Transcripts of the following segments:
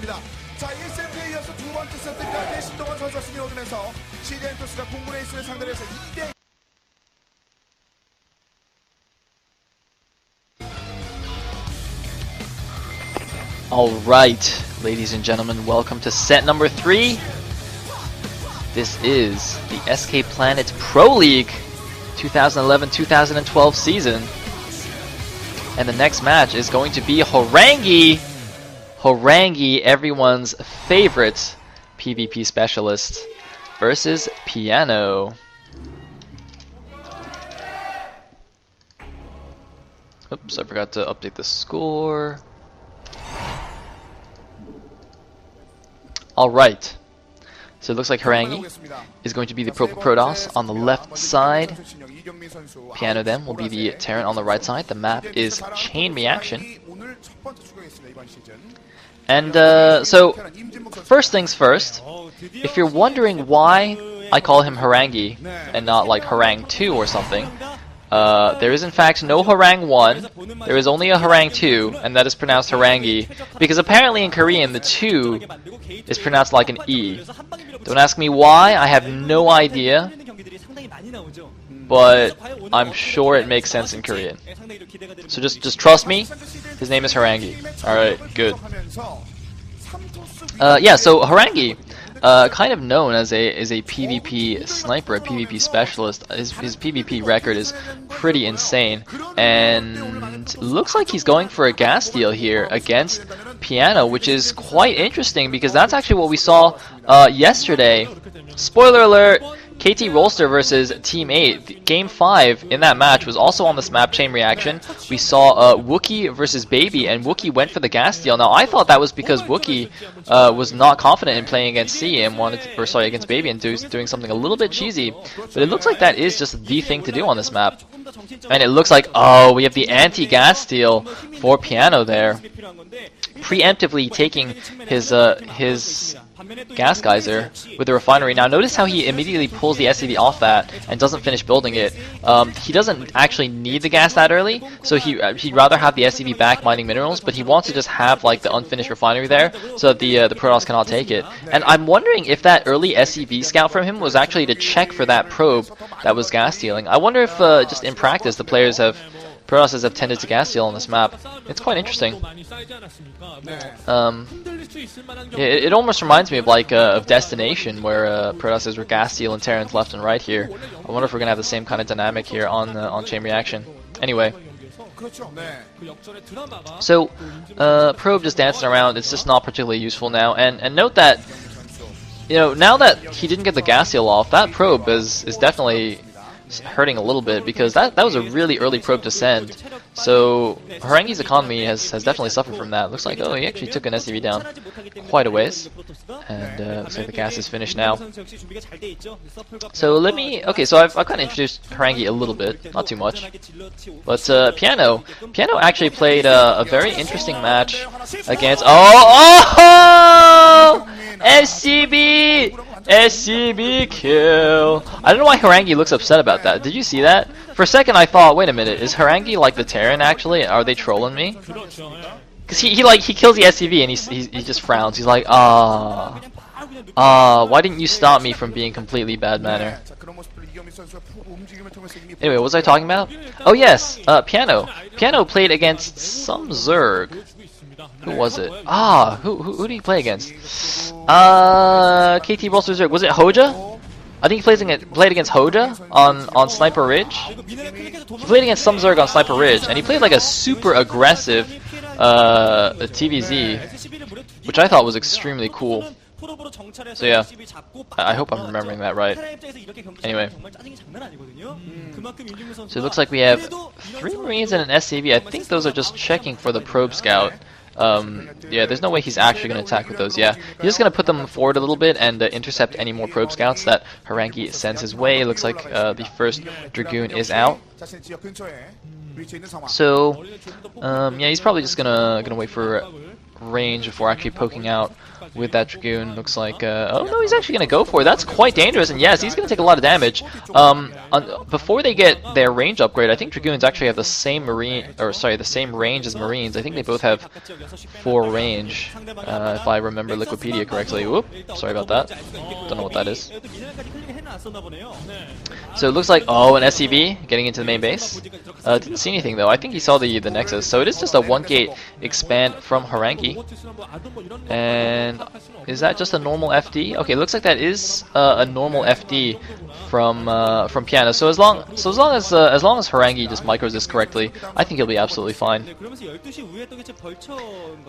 있습니다. 자, 1세트에 이어서 두 번째 세트까지 신동원 선수가 승리를 얻으면서 CJ 토스가 공군 에이스를 상대로 해서 2대 Alright, ladies and gentlemen, welcome to set number 3. This is the SK Planets Pro League 2011-2012 season. And the next match is going to be Horang2. Horang2, everyone's favorite PvP specialist, versus Piano. Oops, I forgot to update the score. Alright, so it looks like Horang2 is going to be the Purple Protoss on the left side. Piano then will be the Terran on the right side. The map is Chain Reaction. And so, first things first, if you're wondering why I call him Horang2 and not like Horang2 or something, there is in fact no Horang1, there is only a Horang2, and that is pronounced Horang2, because apparently in Korean the 2 is pronounced like an E. Don't ask me why, I have no idea, but I'm sure it makes sense in Korean. So just trust me, his name is Horang2. Alright, good. Yeah, so Horang2, kind of known as a PvP sniper, a PvP specialist. His PvP record is pretty insane, and looks like he's going for a gas steal here against Piano, which is quite interesting because that's actually what we saw yesterday. Spoiler alert! KT Rolster versus Team 8. Game 5 in that match was also on this map, Chain Reaction. We saw Wookie versus Baby, and Wookie went for the gas steal. Now, I thought that was because Wookie was not confident in playing against C and wanted to, or sorry, against Baby and doing something a little bit cheesy. But it looks like that is just the thing to do on this map. And it looks like, oh, we have the anti-gas steal for Piano there, preemptively taking his gas geyser with the refinery. Now notice how he immediately pulls the SCV off that and doesn't finish building it. He doesn't actually need the gas that early, so he'd rather have the SCV back mining minerals, but he wants to just have like the unfinished refinery there so that the Protoss cannot take it. And I'm wondering if that early SCV scout from him was actually to check for that probe that was gas stealing. I wonder if just in practice the players Protosses have tended to gas steal on this map. It's quite interesting. It almost reminds me of like of Destination, where Protosses were gas stealing Terrans left and right here. I wonder if we're gonna have the same kind of dynamic here on Chain Reaction. Anyway, so Probe just dancing around. It's just not particularly useful now. And note that, you know, now that he didn't get the gas steal off, that Probe is definitely hurting a little bit, because that was a really early probe to send. So Horang2's economy has definitely suffered from that. Looks like, oh, he actually took an SCV down quite a ways, and looks like the gas is finished now. So okay, so I've kind of introduced Horang2 a little bit, not too much, but Piano actually played a very interesting match against SCB kill. I don't know why Horang2 looks upset about that. Did you see that? For a second I thought, wait a minute, is Horang2 like the Terran actually? Are they trolling me? Cause he kills the SCV and he just frowns. He's like, why didn't you stop me from being completely bad manner? Anyway, what was I talking about? Oh yes, Piano. Piano played against some Zerg. Who was it? Who did he play against? KT Rolster Zerg. Was it Hoja? I think he played against Hoja on Sniper Ridge. He played against some Zerg on Sniper Ridge, and he played like a super aggressive TVZ, which I thought was extremely cool. So yeah, I hope I'm remembering that right. Anyway, so it looks like we have 3 Marines and an SCV. I think those are just checking for the probe scout. Yeah, there's no way he's actually going to attack with those. Yeah, he's just going to put them forward a little bit and intercept any more probe scouts that Horang2 sends his way. It looks like the first Dragoon is out. So, yeah, he's probably just gonna wait for range before actually poking out with that Dragoon. Looks like, oh no, he's actually going to go for it. That's quite dangerous, and yes, he's going to take a lot of damage. Before they get their range upgrade, I think Dragoons actually have the same the same range as Marines. I think they both have 4 range, if I remember Liquipedia correctly. Whoop, sorry about that. Don't know what that is. So it looks like, oh, an SCV getting into the main base. Didn't see anything though. I think he saw the Nexus. So it is just a 1-gate expand from Horang2. And is that just a normal FD? Okay, looks like that is a normal FD from Piano. So as long as Horang2 just micros this correctly, I think he'll be absolutely fine.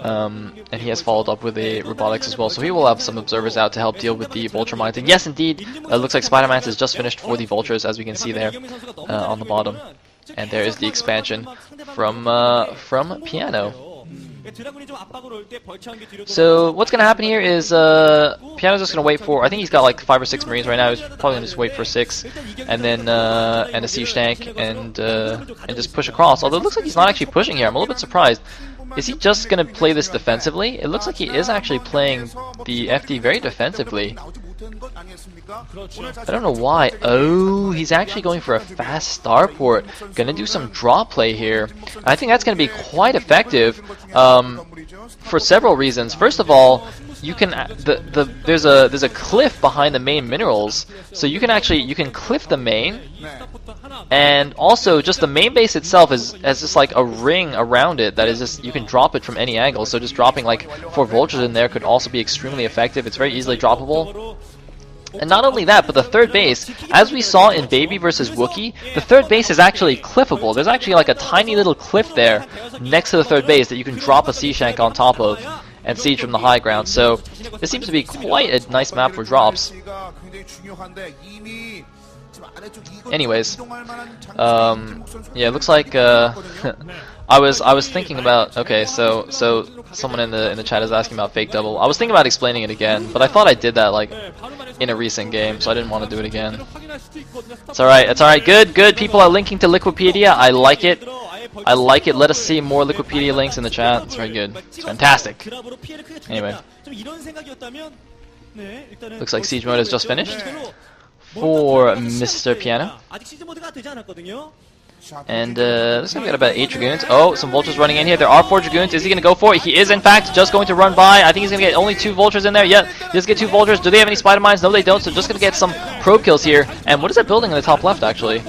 And he has followed up with a robotics as well, so he will have some observers out to help deal with the vulture mines. And yes, indeed, looks like Spider-Man has just finished for the vultures, as we can see there on the bottom. And there is the expansion from Piano. So what's going to happen here is Piano's just going to wait for, I think he's got like 5 or 6 Marines right now. He's probably going to just wait for 6 and then and a siege tank and just push across. Although it looks like he's not actually pushing here. I'm a little bit surprised. Is he just going to play this defensively? It looks like he is actually playing the FD very defensively. I don't know why. Oh, he's actually going for a fast starport. Gonna do some draw play here. I think that's gonna be quite effective for several reasons. First of all, you can there's a cliff behind the main minerals, so you can cliff the main, and also just the main base itself has just like a ring around it that is just, you can drop it from any angle. So just dropping like 4 vultures in there could also be extremely effective. It's very easily droppable. And not only that, but the third base, as we saw in Baby versus Wookiee, the third base is actually cliffable. There's actually like a tiny little cliff there next to the third base that you can drop a sea shank on top of and siege from the high ground. So this seems to be quite a nice map for drops. Anyways, yeah, it looks like I was thinking about, okay, so someone in the chat is asking about fake double. I was thinking about explaining it again, but I thought I did that like in a recent game, so I didn't want to do it again. It's alright, it's alright. Good. People are linking to Liquipedia. I like it. I like it. Let us see more Liquipedia links in the chat. It's very good. It's fantastic. Anyway. Looks like siege mode has just finished for Mr. Piano. And looks like we got about 8 Dragoons. Oh, some Vultures running in here. There are 4 Dragoons. Is he going to go for it? He is, in fact, just going to run by. I think he's going to get only 2 Vultures in there. Yep, he does get 2 Vultures. Do they have any Spider Mines? No, they don't. So just going to get some probe kills here. And what is that building in the top left, actually?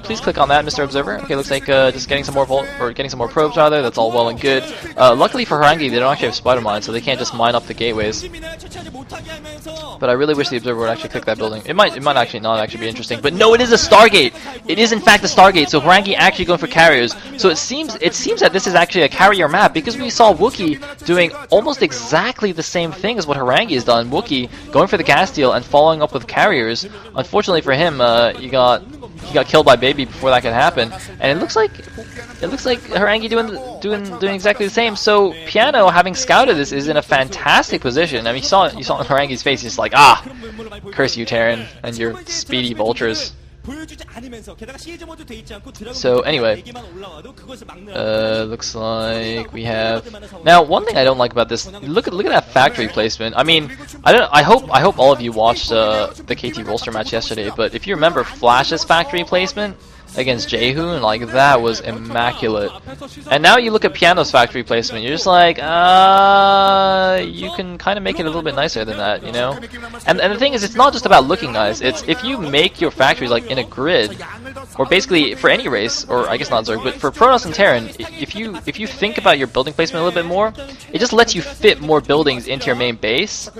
Please click on that, Mr. Observer. Okay, looks like just getting some more probes rather. That's all well and good. Luckily for Horang2, they don't actually have Spider Mines, so they can't just mine up the gateways. But I really wish the Observer would actually click that building. It might actually not actually be interesting. But no, it is a Stargate. It is in fact a Stargate. So Horang2 actually going for carriers. So it seems that this is actually a carrier map, because we saw Wookiee doing almost exactly the same thing as what Horang2 has done. Wookiee going for the gas deal and following up with carriers. Unfortunately for him, he got killed by Baby before that could happen, and it looks like Horang2 doing exactly the same. So Piano, having scouted this, is in a fantastic position. I mean, you saw in Horang2's face, he's like, ah, curse you, Terran, and your speedy vultures. So anyway, looks like we have now. One thing I don't like about this, look at that factory placement. I mean, I hope all of you watched the KT roster match yesterday. But if you remember Flash's factory placement against Jaehoon, like, that was immaculate. And now you look at Piano's factory placement, you're just like, you can kind of make it a little bit nicer than that, you know? And the thing is, it's not just about looking nice. It's if you make your factories like in a grid, or basically for any race, or I guess not Zerg, but for Protoss and Terran, if you think about your building placement a little bit more, it just lets you fit more buildings into your main base,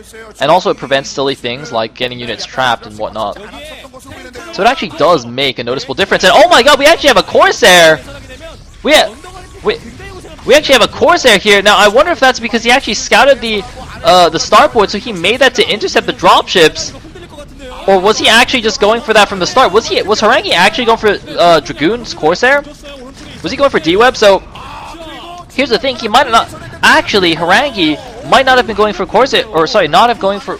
and also it prevents silly things like getting units trapped and whatnot. So it actually does make a noticeable difference. And oh my god, we actually have a Corsair! We actually have a Corsair here. Now I wonder if that's because he actually scouted the starport, so he made that to intercept the dropships, or was he actually just going for that from the start? Was Horang2 actually going for Dragoon's Corsair? Was he going for D-Web? So here's the thing, he might not actually. Horang2 might not have been going for Corsair, or sorry, not have going for.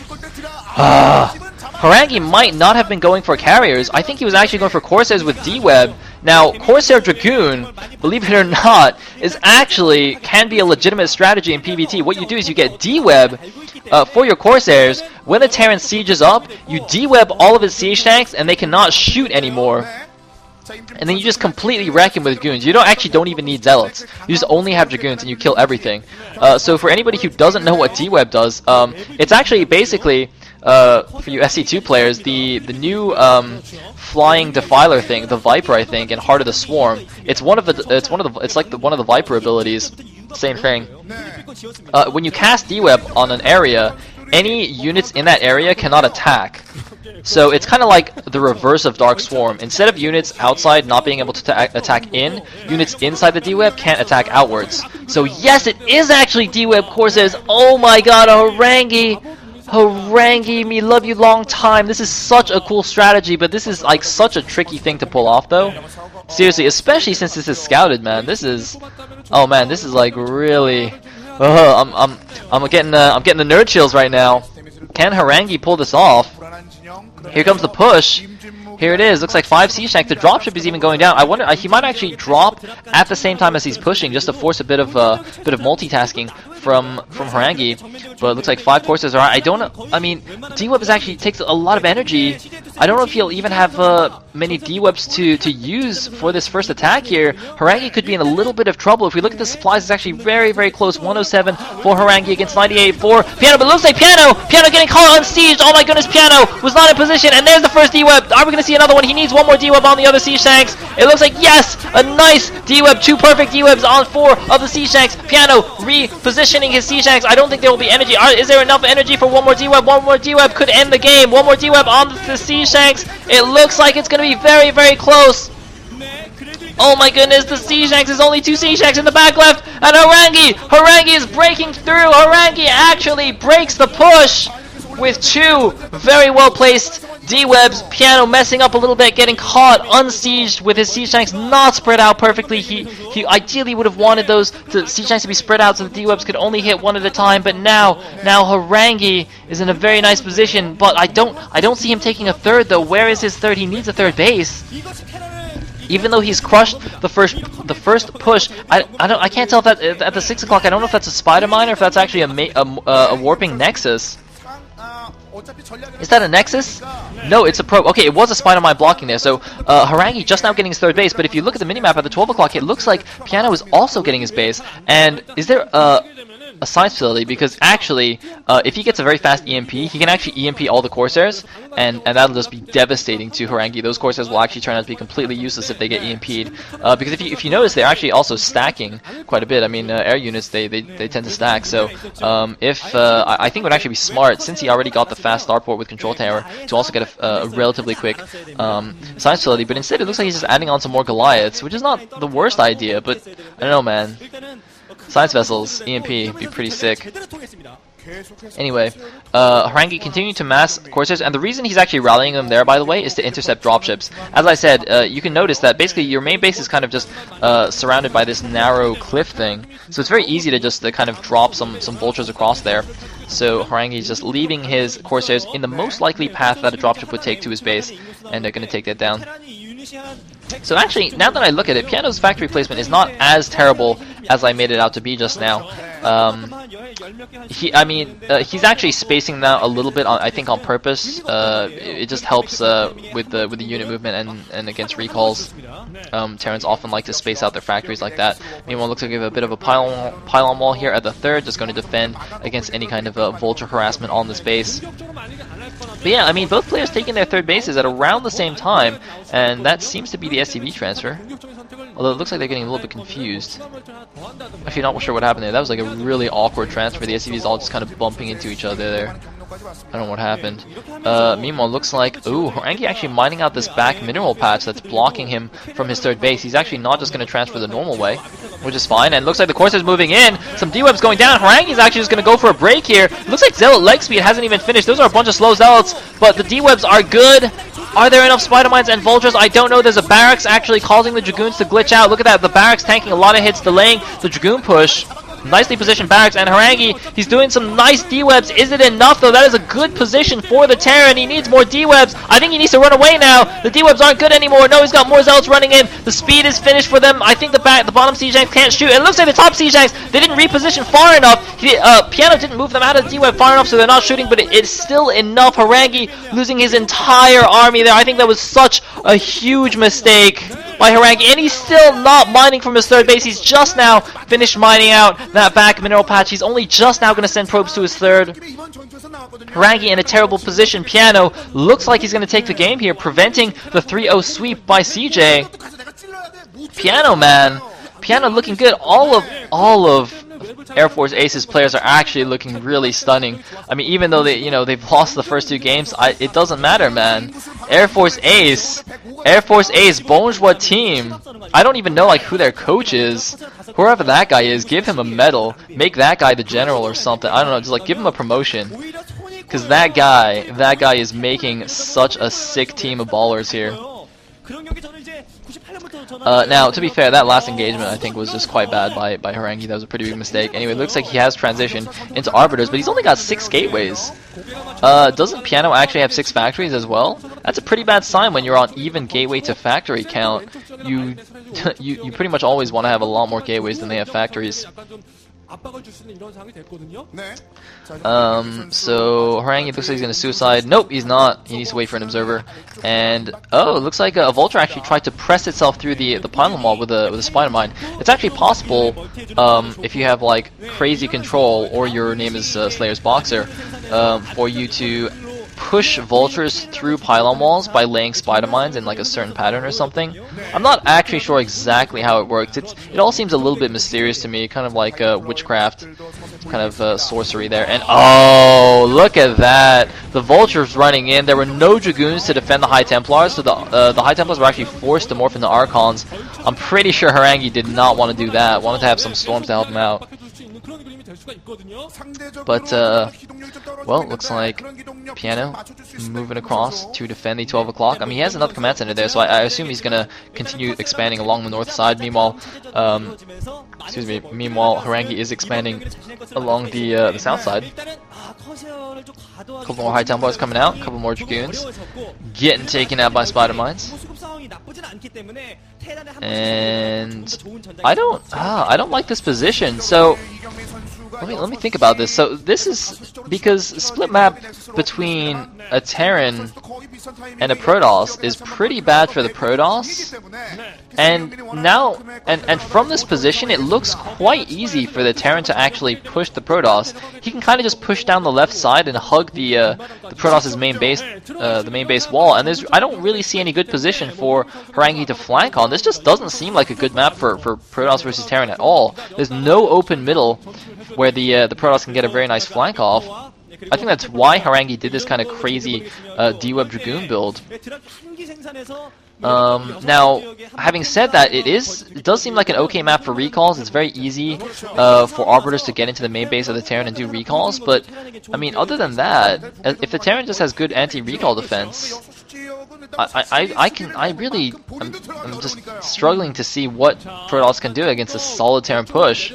Horang2 might not have been going for carriers. I think he was actually going for Corsairs with D-Web, Now, Corsair Dragoon, believe it or not, can be a legitimate strategy in PvT. What you do is you get D-Web for your Corsairs. When the Terran sieges up, you D-Web all of his siege tanks, and they cannot shoot anymore. And then you just completely wreck him with goons. You don't even need zealots. You just only have dragoons and you kill everything. So for anybody who doesn't know what D-Web does, it's actually basically for you SC2 players the new flying defiler thing, the Viper, I think, in Heart of the Swarm. It's one of the Viper abilities. Same thing. When you cast D-Web on an area, any units in that area cannot attack. So it's kind of like the reverse of Dark Swarm. Instead of units outside not being able to attack in, units inside the D-Web can't attack outwards. So yes, it is actually D-Web Corsairs. Oh my god, Horang2! Horang2, me love you long time. This is such a cool strategy, but this is like such a tricky thing to pull off though. Seriously, especially since this is scouted, man. This is, oh man, this is like really, I'm getting the nerd chills right now. Can Horang2 pull this off? Here comes the push. Here it is. Looks like 5 siege tanks. The dropship is even going down. I wonder he might actually drop at the same time as he's pushing, just to force a bit of multitasking from Horang2. But it looks like 5 courses are. I don't know. I mean, D-Web actually takes a lot of energy. I don't know if he'll even have many D-Webs to use for this first attack here. Horang2 could be in a little bit of trouble. If we look at the supplies, it's actually very, very close. 107 for Horang2 against 98 for Piano. But it looks like Piano getting caught on siege. Oh my goodness, Piano was not in position. And there's the first D-Web. Are we going to see another one? He needs one more D-Web on the other siege tanks. It looks like, yes, a nice D-Web. 2 perfect D-Webs on 4 of the siege tanks. Piano repositioning his siege tanks. I don't think there will be energy. Is there enough energy for one more D-Web? One more D-Web could end the game. One more D-Web on the siege tanks. It looks like it's going to be very, very close. Oh my goodness, the siege tanks is only 2 siege tanks in the back left. And Horang2 is breaking through. Horang2 actually breaks the push with 2 very well placed D-Webs. Piano messing up a little bit, getting caught unsieged with his siege tanks not spread out perfectly. He ideally would have wanted those siege tanks to be spread out so the D-Webs could only hit one at a time. But now Horang2 is in a very nice position. But I don't see him taking a third though. Where is his third? He needs a third base. Even though he's crushed the first push, I can't tell if that at the 6 o'clock. I don't know if that's a spider mine or if that's actually a warping nexus. Is that a nexus? No, it's a probe. Okay, it was a spider mine blocking there. So Horang2 just now getting his third base. But if you look at the minimap at the 12 o'clock, it looks like Piano is also getting his base. And is there a science facility? Because actually, if he gets a very fast EMP, he can actually EMP all the Corsairs, and that'll just be devastating to Horang2. Those Corsairs will actually turn out to be completely useless if they get EMP'd. Because if you notice, they're actually also stacking quite a bit. I mean, air units they tend to stack. So I think it would actually be smart, since he already got the fast starport with control tower, to also get a relatively quick science facility. But instead, it looks like he's just adding on some more Goliaths, which is not the worst idea. But I don't know, man. Science vessels, EMP, be pretty sick. Anyway, Horang2 continuing to mass Corsairs, and the reason he's actually rallying them there, by the way, is to intercept dropships. As I said, you can notice that basically your main base is kind of just surrounded by this narrow cliff thing, so it's very easy to just kind of drop some vultures across there. So Horang2 is just leaving his Corsairs in the most likely path that a dropship would take to his base, and they're going to take that down. So actually, now that I look at it, Piano's factory placement is not as terrible as I made it out to be just now. He's actually spacing that a little bit, I think, on purpose. It just helps with the unit movement and against recalls. Terrans often like to space out their factories like that. Meanwhile, it looks like we have a bit of a pylon wall here at the 3rd, just going to defend against any kind of vulture harassment on this base. But yeah, I mean, both players taking their 3rd bases at around the same time, and that seems to be the SCV transfer. Although it looks like they're getting a little bit confused. Actually, not sure what happened there. That was like a really awkward transfer. The SCVs all just kind of bumping into each other there. I don't know what happened. Meanwhile, it looks like, ooh, Horang2 actually mining out this back mineral patch that's blocking him from his 3rd base. He's actually not just going to transfer the normal way, which is fine. And it looks like the Corsair's moving in. Some D-Webs going down. Horang2's actually just going to go for a break here. It looks like Zealot leg speed hasn't even finished. Those are a bunch of slow Zealots, but the D-Webs are good. Are there enough spider mines and vultures? I don't know. There's a barracks actually causing the Dragoons to glitch out. Look at that. The barracks tanking a lot of hits, delaying the Dragoon push. Nicely positioned barracks, and Horang2, he's doing some nice D-webs. Is it enough, though? That is a good position for the Terran. He needs more D-webs. I think he needs to run away now. The D-webs aren't good anymore. No, he's got more Zealots running in. The speed is finished for them. I think the bottom siege tanks can't shoot. It looks like the top siege tanks, they didn't reposition far enough. Piano didn't move them out of the D-web far enough, so they're not shooting, but it's still enough. Horang2 losing his entire army there. I think that was such a huge mistake by Horang2, and he's still not mining from his third base. He's just now finished mining out that back mineral patch. He's only just now going to send probes to his third. Horang2 in a terrible position. Piano looks like he's going to take the game here, preventing the 3-0 sweep by CJ. Piano, man. Piano looking good. All of Air Force Ace's players are actually looking really stunning. I mean, even though they've lost the first 2 games, it doesn't matter, man. Air Force Ace, Bourgeois team. I don't even know like who their coach is. Whoever that guy is, give him a medal. Make that guy the general or something. I don't know, just like give him a promotion. Because that guy is making such a sick team of ballers here. Now, to be fair, that last engagement I think was just quite bad by Horang2. That was a pretty big mistake. Anyway, it looks like he has transitioned into Arbiters, but he's only got 6 gateways. Doesn't Piano actually have 6 factories as well? That's a pretty bad sign when you're on even gateway to factory count. You pretty much always want to have a lot more gateways than they have factories. So Horang2 looks like he's gonna suicide. Nope, he's not. He needs to wait for an observer. And it looks like a Vulture actually tried to press itself through the pylon wall with a spider mine. It's actually possible if you have like crazy control or your name is Slayer's Boxer, for you to push vultures through pylon walls by laying spider mines in like a certain pattern or something. I'm not actually sure exactly how it works. It all seems a little bit mysterious to me, kind of like witchcraft, kind of sorcery there. And oh, look at that! The vultures running in. There were no dragoons to defend the High Templars, so the High Templars were actually forced to morph into Archons. I'm pretty sure Horang2 did not want to do that. Wanted to have some storms to help him out. But well, looks like Piano moving across to defend the 12 o'clock. I mean, he has another command center there, so I assume he's gonna continue expanding along the north side. Meanwhile, Horang2 is expanding along the south side. A couple more High Templars coming out, a couple more Dragoons getting taken out by spider mines. And I don't like this position. So let me think about this. So this is because split map between a Terran and a Protoss is pretty bad for the Protoss. And now, and from this position, it looks quite easy for the Terran to actually push the Protoss. He can kind of just push down the left side and hug the Protoss's main base, the main base wall. And I don't really see any good position for Horang2 to flank on. This just doesn't seem like a good map for Protoss versus Terran at all. There's no open middle where the Protoss can get a very nice flank off. I think that's why Horang2 did this kind of crazy D-Web Dragoon build. Now, having said that, it does seem like an okay map for recalls. It's very easy for Arbiters to get into the main base of the Terran and do recalls, but I mean, other than that, if the Terran just has good anti-recall defense, I'm just struggling to see what Protoss can do against a solid Terran push.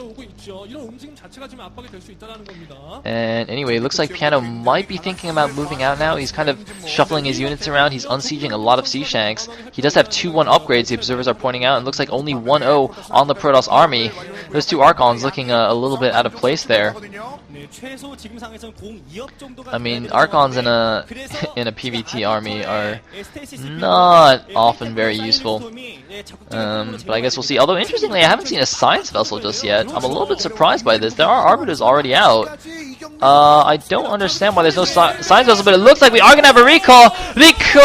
And anyway, it looks like Piano might be thinking about moving out now. He's kind of shuffling his units around. He's unsieging a lot of sea shanks. He does have 2-1 upgrades, the observers are pointing out, and looks like only 1-0 on the Protoss army. Those 2 Archons looking a little bit out of place there. I mean, Archons in a PvT army are not often very useful. But I guess we'll see. Although, interestingly, I haven't seen a science vessel just yet. I'm a little bit surprised by this. There are Arbiters already out. I don't understand why there's no science vessel, but it looks like we are going to have a recall. Recall!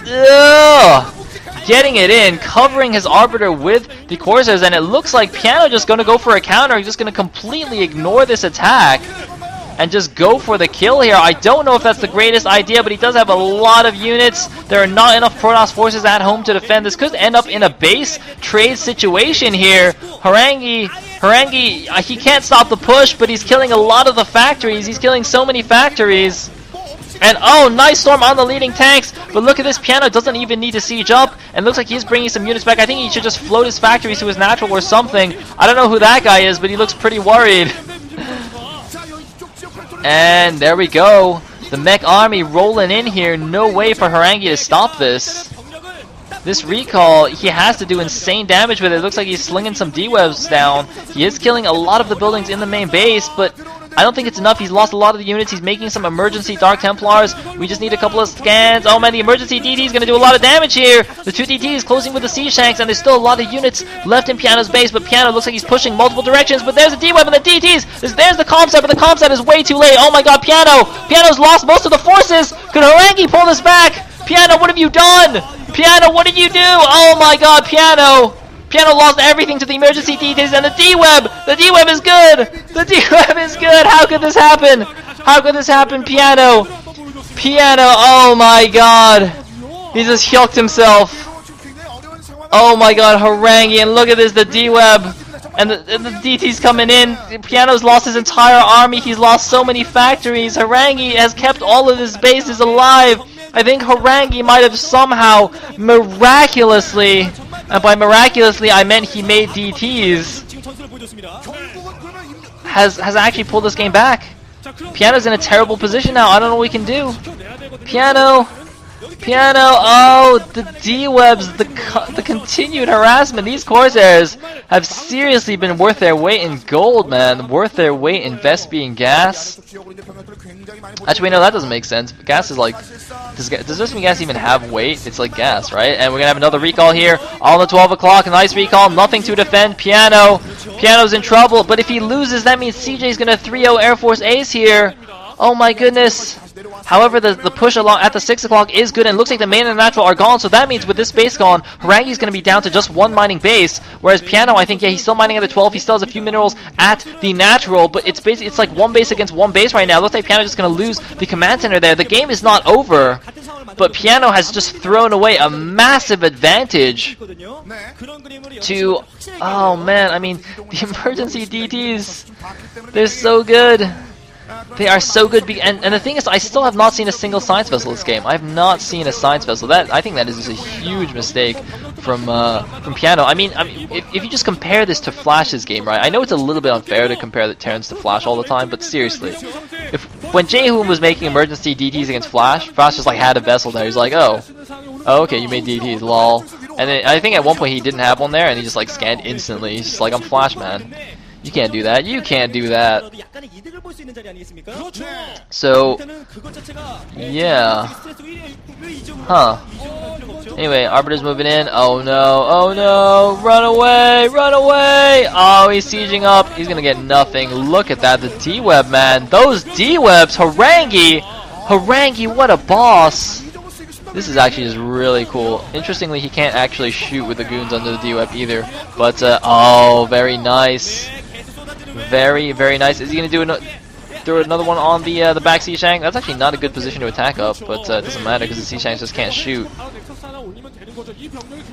Ugh! Getting it in, covering his Arbiter with the Corsairs, and it looks like Piano just going to go for a counter. He's just going to completely ignore this attack and just go for the kill here. I don't know if that's the greatest idea, but he does have a lot of units. There are not enough Protoss forces at home to defend. This could end up in a base trade situation here. Horang2, he can't stop the push, but he's killing a lot of the factories. He's killing so many factories. And oh, nice storm on the leading tanks. But look at this, Piano doesn't even need to siege up. And looks like he's bringing some units back. I think he should just float his factories to his natural or something. I don't know who that guy is, but he looks pretty worried. And there we go. The mech army rolling in here. No way for Horang2 to stop this. This recall, he has to do insane damage with it. It looks like he's slinging some D-webs down. He is killing a lot of the buildings in the main base, but I don't think it's enough. He's lost a lot of the units. He's making some emergency Dark Templars. We just need a couple of scans. Oh man, the emergency DT is going to do a lot of damage here. The 2 DTs closing with the Siege Tanks, and there's still a lot of units left in Piano's base, but Piano looks like he's pushing multiple directions, but there's a D-web and the DTs. There's the comp set, but the comp set is way too late. Oh my god, Piano's lost most of the forces. Could Horang2 pull this back? Piano, what have you done? Piano, what did you do? Oh my god, Piano lost everything to the emergency DTs and the D-web! The D-web is good! The D-web is good! How could this happen? How could this happen, Piano? Oh my god! He just hulked himself. Oh my god, Horang2, and look at this, the D-web! And the DT's coming in. Piano's lost his entire army. He's lost so many factories. Horang2 has kept all of his bases alive. I think Horang2 might have somehow miraculously, and by miraculously I meant he made DTs, has actually pulled this game back. Piano's in a terrible position now. I don't know what we can do. Piano, oh, the D-webs, the continued harassment. These Corsairs have seriously been worth their weight in gold, man. Worth their weight in Vespi and gas. Actually, no, that doesn't make sense. Gas is like, does Vespi gas even have weight? It's like gas, right? And we're gonna have another recall here on the 12 o'clock. Nice recall, nothing to defend. Piano's in trouble, but if he loses, that means CJ's gonna 3-0 Air Force Ace here. Oh my goodness. However, the push along at the 6 o'clock is good, and it looks like the main and the natural are gone, so that means with this base gone, Horang2's going to be down to just one mining base, whereas Piano, I think, yeah, he's still mining at the 12, he still has a few minerals at the natural, but it's basically, it's like one base against one base right now. It looks like Piano's just going to lose the command center there. The game is not over, but Piano has just thrown away a massive advantage to, oh man, I mean, the emergency DTs, they're so good. They are so good, and the thing is, I still have not seen a single science vessel this game. I have not seen a science vessel. I think that is just a huge mistake from Piano. I mean, if you just compare this to Flash's game, right? I know it's a little bit unfair to compare the Terrans to Flash all the time, but seriously, when Jaehoon was making emergency DTs against Flash just like had a vessel there. He's like, oh, okay, you made DTs, lol. And then I think at one point he didn't have one there, and he just like scanned instantly. He's just like, I'm Flash, man. You can't do that. You can't do that. So, yeah. Huh. Anyway, Arbiter's moving in. Oh no. Oh no. Run away. Run away. Oh, he's sieging up. He's going to get nothing. Look at that. The D-web, man. Those D-webs. Horang2, what a boss. This is actually just really cool. Interestingly, he can't actually shoot with the goons under the D-web either. But, oh, very nice. Very, very nice. Is he going to throw another one on the back Siege Tank? That's actually not a good position to attack up, but it doesn't matter because the Siege Tanks just can't shoot.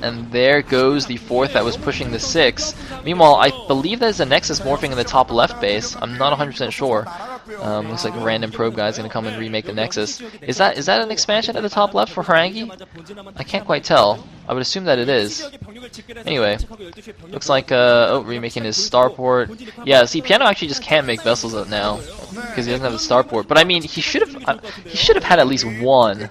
And there goes the 4th that was pushing the 6. Meanwhile, I believe there's a Nexus morphing in the top left base. I'm not 100% sure. Looks like a random probe guy is going to come and remake the Nexus. Is that an expansion at the top left for Horang2? I can't quite tell. I would assume that it is. Anyway, looks like remaking his starport. Yeah, see, Piano actually just can't make vessels up now because he doesn't have the starport. But I mean, he should have had at least one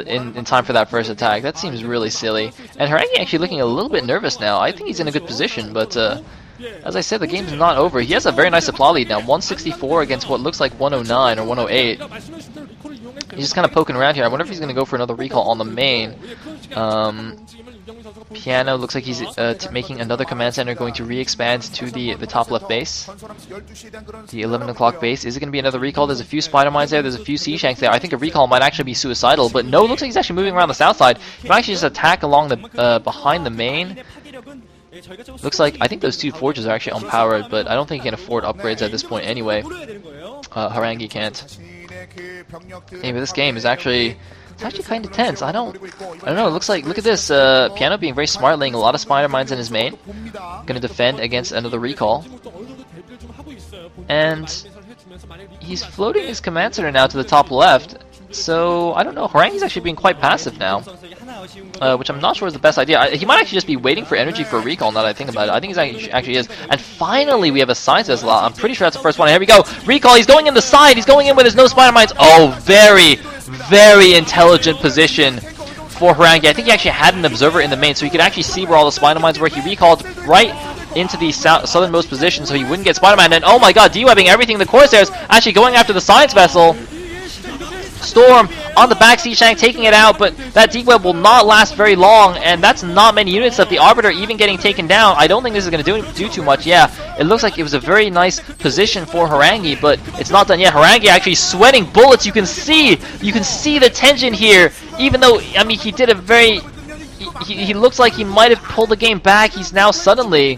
in time for that first attack. That seems really silly. And Horang2 actually looking a little bit nervous now. I think he's in a good position, but as I said, the game's not over. He has a very nice supply lead now, 164 against what looks like 109 or 108. He's just kind of poking around here. I wonder if he's going to go for another recall on the main. Piano looks like he's making another command center, going to re-expand to the top left base. The 11 o'clock base. Is it going to be another recall? There's a few spider mines there. There's a few sea shanks there. I think a recall might actually be suicidal, but no, looks like he's actually moving around the south side. He might actually just attack along the behind the main. Looks like, I think those 2 forges are actually unpowered, but I don't think he can afford upgrades at this point anyway. Horang2 can't. Anyway, this game is actually, it's actually kind of tense. I don't know. It looks like, look at this. Piano being very smart, laying a lot of spider mines in his main. Going to defend against another recall. And he's floating his command center now to the top left. So, I don't know. Harangue's actually being quite passive now, which I'm not sure is the best idea. He might actually just be waiting for energy for a recall now that I think about it. I think he actually is. And finally, we have a Science Vessel. I'm pretty sure that's the first one. Here we go. Recall. He's going in the side. He's going in with his no Spider Mines. Oh, very, very intelligent position for Harangue. I think he actually had an observer in the main, so he could actually see where all the Spider Mines were. He recalled right into the southernmost position so he wouldn't get Spider-Man. And oh my god, de-webbing everything in the Corsairs, actually going after the Science Vessel. Storm on the back Sea Shank taking it out, but that de-web will not last very long, and that's not many units of the Arbiter even getting taken down. I don't think this is going to do too much. Yeah, it looks like it was a very nice position for Harangue, but it's not done yet. Harangue actually sweating bullets. You can see the tension here, even though, I mean, he did a very... He looks like he might have pulled the game back. He's now suddenly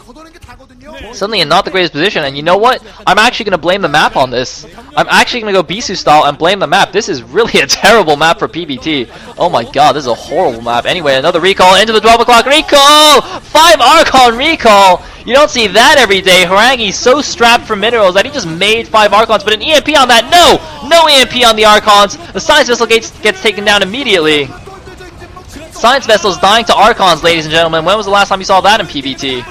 in not the greatest position, and you know what? I'm actually going to blame the map on this. I'm actually going to go Bisu style and blame the map. This is really a terrible map for PBT. Oh my god, this is a horrible map. Anyway, another recall into the 12 o'clock recall! 5 Archon recall! You don't see that every day. Harangue's so strapped for minerals that he just made 5 Archons, but an EMP on that? No! No EMP on the Archons. The Science Vessel gets taken down immediately. Science Vessel's dying to Archons, ladies and gentlemen. When was the last time you saw that in PBT?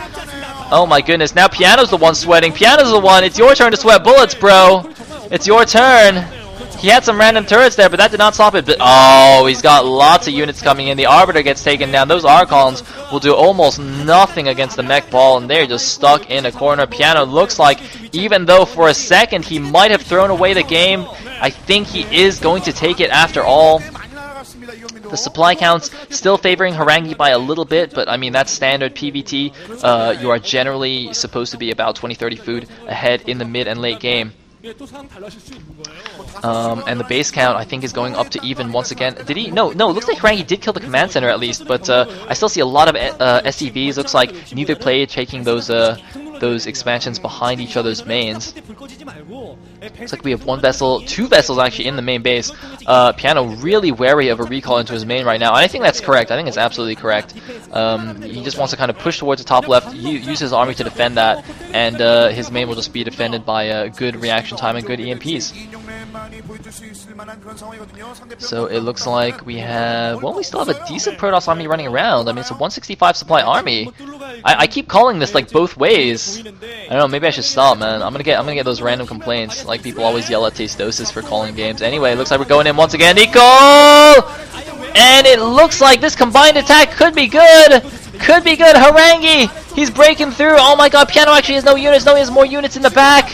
Oh my goodness, now Piano's the one sweating. Piano's the one. It's your turn to sweat bullets, bro. It's your turn. He had some random turrets there, but that did not stop it. But oh, he's got lots of units coming in. The Arbiter gets taken down. Those Archons will do almost nothing against the mech ball, and they're just stuck in a corner. Piano looks like, even though for a second he might have thrown away the game, I think he is going to take it after all. The supply counts still favoring Harangue by a little bit, but I mean, that's standard PBT. You are generally supposed to be about 20-30 food ahead in the mid and late game. And the base count, I think, is going up to even once again. Did he? No, it looks like Harangue did kill the command center at least, but I still see a lot of SCVs. Looks like neither player taking those expansions behind each other's mains. Looks like we have 2 vessels actually in the main base. Piano really wary of a recall into his main right now, and I think that's correct. I think it's absolutely correct. He just wants to kind of push towards the top left, use his army to defend that, and his main will just be defended by good reaction time and good EMPs. So it looks like we have, well, we still have a decent Protoss army running around. I mean, it's a 165 supply army. I keep calling this like both ways. I don't know, maybe I should stop, man. I'm gonna get those random complaints. Like, people always yell at Tastosis for calling games. Anyway, it looks like we're going in once again. Nico! And it looks like this combined attack could be good. Could be good. Harangue! He's breaking through. Oh my god, Piano actually has no units. No, he has more units in the back.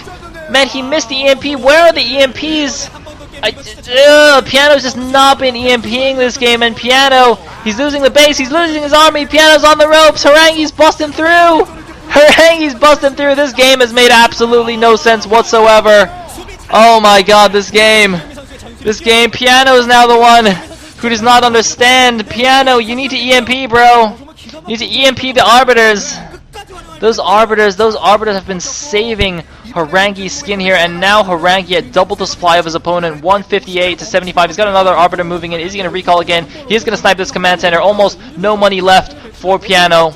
Man, he missed the EMP. Where are the EMPs? Piano's just not been EMPing this game, and Piano, he's losing the base, he's losing his army. Piano's on the ropes. Harangue's busting through. Harangue's busting through. This game has made absolutely no sense whatsoever. Oh my god, this game. Piano is now the one who does not understand. Piano, you need to EMP, bro. You need to EMP the Arbiters. Those Arbiters have been saving Harangue's skin here, and now Harangue at double the supply of his opponent, 158 to 75. He's got another Arbiter moving in. Is he going to recall again? He is going to snipe this command center. Almost no money left for Piano.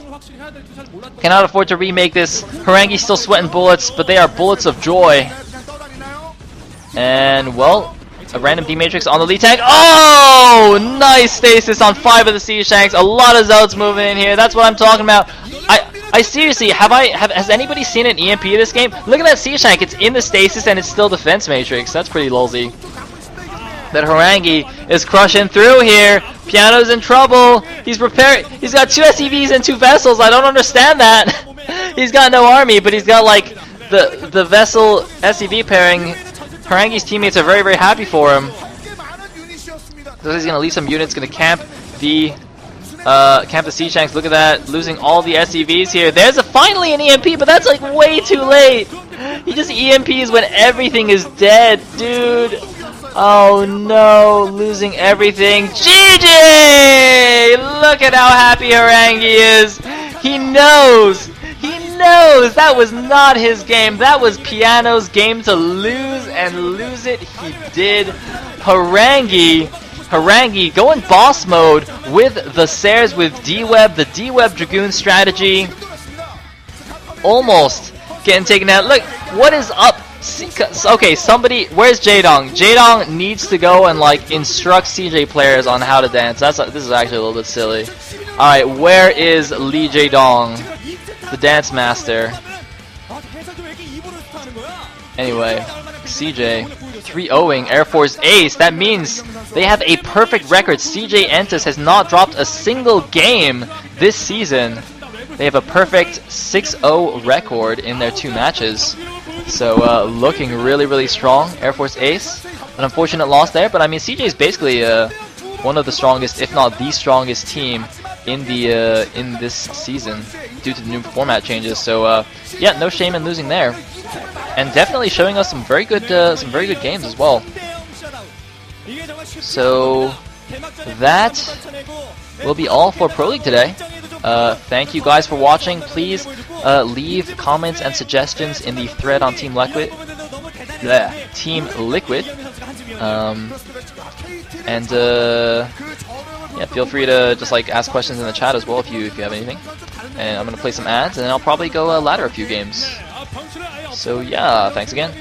Cannot afford to remake this. Harangue's still sweating bullets, but they are bullets of joy. And, well, a random D-Matrix on the lead tank. Oh! Nice stasis on 5 of the Sea Shanks. A lot of Zelds moving in here. That's what I'm talking about. I seriously, has anybody seen an EMP this game? Look at that Sea Shank. It's in the stasis and it's still defense matrix. That's pretty lolzy. That Harangue is crushing through here. Piano's in trouble. He's prepared. He's got 2 SCVs and 2 vessels. I don't understand that. He's got no army, but he's got like the vessel SCV pairing. Harangue's teammates are very, very happy for him. So he's gonna leave some units. Gonna camp the Sea Shanks. Look at that, losing all the SCVs here. There's finally an EMP, but that's like way too late. He just EMPs when everything is dead, dude. Oh no, losing everything. GG! Look at how happy Harangue is. He knows that was not his game. That was Piano's game to lose, and lose it he did. Harangue going boss mode with the Sares, with D-Web, the D-Web Dragoon strategy. Almost getting taken out. Look, what is up Okay, somebody, where's Jaedong? Jaedong needs to go and like instruct CJ players on how to dance. This is actually a little bit silly. All right, where is Lee Jaedong, the dance master? Anyway, CJ 3-0ing Air Force Ace. That means they have a perfect record. CJ Entus has not dropped a single game this season. They have a perfect 6-0 record in their 2 matches. So looking really, really strong. Air Force Ace. An unfortunate loss there, but I mean CJ is basically one of the strongest, if not the strongest team in the in this season due to the new format changes. So yeah, no shame in losing there, and definitely showing us some very good games as well. So that will be all for Pro League today. Thank you guys for watching. Please leave comments and suggestions in the thread on Team Liquid. Yeah, feel free to just like ask questions in the chat as well if you have anything. And I'm gonna play some ads, and then I'll probably go ladder a few games. So yeah, thanks again.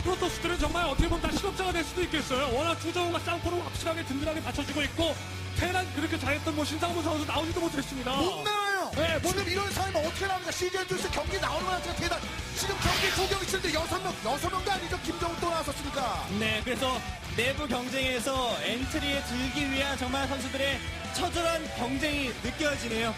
프로토스들은 정말 어떻게 보면 다 실업자가 될 수도 있겠어요. 워낙 주정우가 쌍포로 확실하게 든든하게 받쳐주고 있고 테란 그렇게 잘했던 뭐 신상무 선수 나오지도 못했습니다. 못 나와요. 네, 지금 이런 상황이면 어떻게 나옵니까? CJ 투스 경기 나오는 것 자체가 대단. 지금 경기 2경기 치는데 6명도 아니죠. 김정우 또 나왔었으니까. 네, 그래서 내부 경쟁에서 엔트리에 들기 위한 정말 선수들의 처절한 경쟁이 느껴지네요.